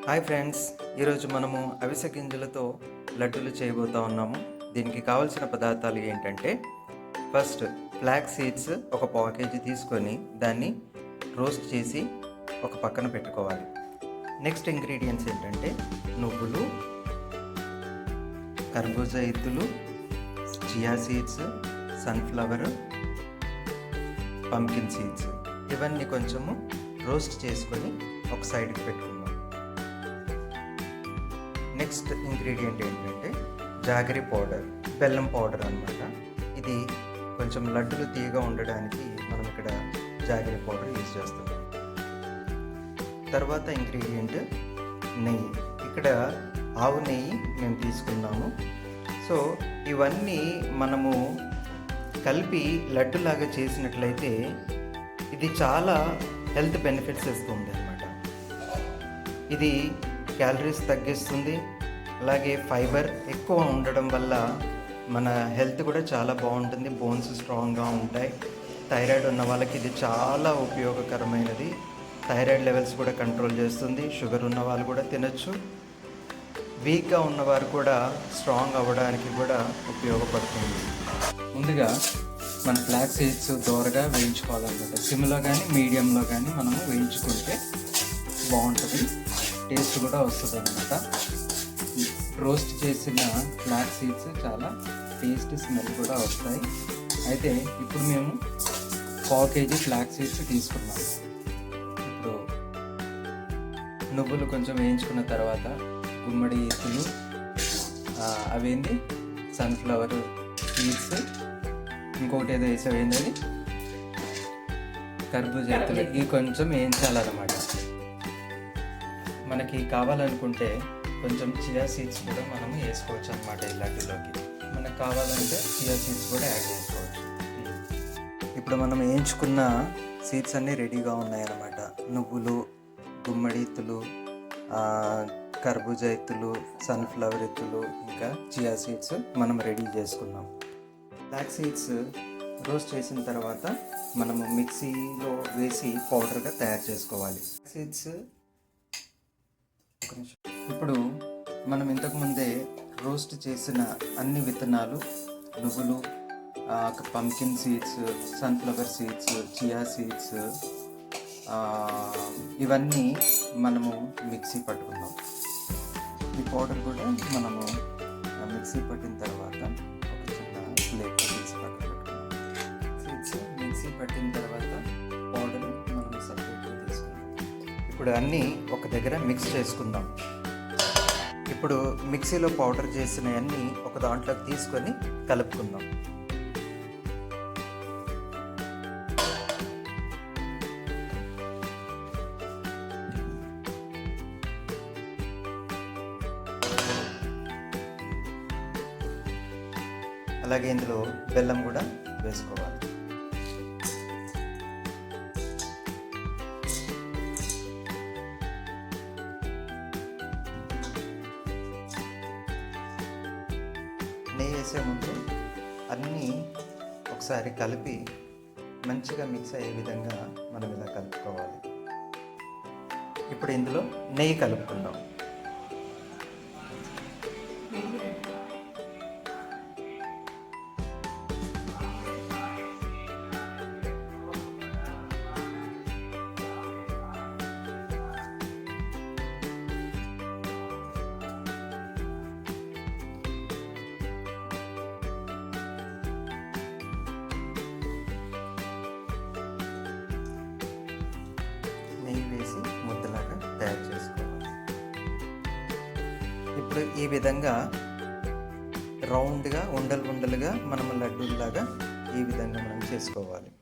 Hi friends, ఈరోజు మనము అవిసె గింజలతో లడ్డూలు చేయబోతా ఉన్నాము. దీనికి కావాల్సిన పదార్థాలు ఏంటంటే, ఫస్ట్ ఫ్లాక్స్ సీడ్స్ ఒక పావు కేజీ తీసుకొని దాన్ని రోస్ట్ చేసి ఒక పక్కన పెట్టుకోవాలి. నెక్స్ట్ ఇంగ్రీడియంట్స్ ఏంటంటే నువ్వులు, కర్బూజా ఇత్తులు, chia seeds, sunflower, pumpkin seeds. ఇవన్నీ కొంచెము రోస్ట్ చేసుకొని ఒక సైడ్కి పెట్టుకుందాం. నెక్స్ట్ ఇంగ్రీడియంట్ ఏంటంటే జాగరి పౌడర్, బెల్లం పౌడర్ అన్నమాట. ఇది కొంచెం లడ్డులు తీయగా ఉండడానికి మనం ఇక్కడ జాగరి పౌడర్ యూజ్ చేస్తున్నాం. తర్వాత ఇంగ్రీడియంట్ నెయ్యి. ఇక్కడ ఆవు నెయ్యి మేము తీసుకున్నాము. సో ఇవన్నీ మనము కలిపి లడ్డులాగా చేసినట్లయితే ఇది చాలా హెల్త్ బెనిఫిట్స్ ఇస్తుంది అన్నమాట. ఇది క్యాలరీస్ తగ్గిస్తుంది, అలాగే ఫైబర్ ఎక్కువ ఉండడం వల్ల మన హెల్త్ కూడా చాలా బాగుంటుంది. బోన్స్ స్ట్రాంగ్గా ఉంటాయి. థైరాయిడ్ ఉన్న వాళ్ళకి ఇది చాలా ఉపయోగకరమైనది. థైరాయిడ్ లెవెల్స్ కూడా కంట్రోల్ చేస్తుంది. షుగర్ ఉన్న వాళ్ళు కూడా తినచ్చు. వీక్గా ఉన్నవారు కూడా స్ట్రాంగ్ అవ్వడానికి కూడా ఉపయోగపడుతుంది. ముందుగా మన ఫ్లాక్స్ సీడ్స్ దోరగా వేయించుకోవాలన్నమాట. సిమ్లో కానీ మీడియంలో కానీ మనము వేయించుకుంటే బాగుంటుంది, టేస్ట్ కూడా వస్తుంది అన్నమాట. రోస్ట్ చేసిన ఫ్లాక్స్ సీడ్స్ చాలా టేస్ట్, స్మెల్ కూడా వస్తాయి. అయితే ఇప్పుడు మేము పావు కేజీ ఫ్లాక్స్ సీడ్స్ తీసుకున్నాము. ఇప్పుడు నువ్వులు కొంచెం వేయించుకున్న తర్వాత గుమ్మడి ఇత్తులు, అవేంది సన్ఫ్లవర్ సీడ్స్, ఇంకొకటి ఏదో వేసేవేంది అది కర్బూజా ఇత్తులు, ఇవి కొంచెం వేయించాలన్నమాట. మనకి కావాలనుకుంటే కొంచెం చియా సీడ్స్ కూడా మనము వేసుకోవచ్చు అన్నమాట. ఈ లడ్డులోకి మనకు కావాలంటే చియా సీడ్స్ కూడా యాడ్ చేసుకోవచ్చు. ఇప్పుడు మనం వేయించుకున్న సీడ్స్ అన్నీ రెడీగా ఉన్నాయన్నమాట. నువ్వులు, గుమ్మడి ఇత్తులు, కర్బూజా ఇత్తులు, సన్ఫ్లవర్ ఇత్తులు, ఇంకా చియా సీడ్స్ మనం రెడీ చేసుకున్నాం. బ్లాక్ సీడ్స్ రోస్ట్ చేసిన తర్వాత మనము మిక్సీలో వేసి పౌడర్గా తయారు చేసుకోవాలి. సీడ్స్ ఇప్పుడు మనం ఇంతకుముందే రోస్ట్ చేసిన అన్ని విత్తనాలు, నువ్వులు, pumpkin seeds, sunflower seeds, chia seeds, ఇవన్నీ మనము మిక్సీ పట్టుకుందాం. ఈ పౌడర్ కూడా మనము మిక్సీ పట్టిన తర్వాత ఒక చిన్న ప్లేట్లో తీసి పక్కన పెట్టుకుందాం. సీడ్స్ మిక్సీ పట్టిన తర్వాత పౌడర్ మనం సపరేట్గా తీసుకుందాం. ఇప్పుడు అన్నీ ఒక దగ్గర మిక్స్ చేసుకుందాం. ఇప్పుడు మిక్సీలో పౌడర్ చేసినవన్నీ ఒక దాంట్లోకి తీసుకొని కలుపుకుందాం. అలాగే ఇందులో బెల్లం కూడా వేసుకోవాలి. నెయ్యి వేసే ముందు అన్నీ ఒకసారి కలిపి మంచిగా మిక్స్ అయ్యే విధంగా మనం ఇలా కలుపుకోవాలి. ఇప్పుడు ఇందులో నెయ్యి కలుపుకుందాం. నెయ్యి వేసి ముద్దలాగా తయారు చేసుకోవాలి. ఇప్పుడు ఈ విధంగా రౌండ్గా ఉండలుగా మనం లడ్డూలాగా ఈ విధంగా మనం చేసుకోవాలి.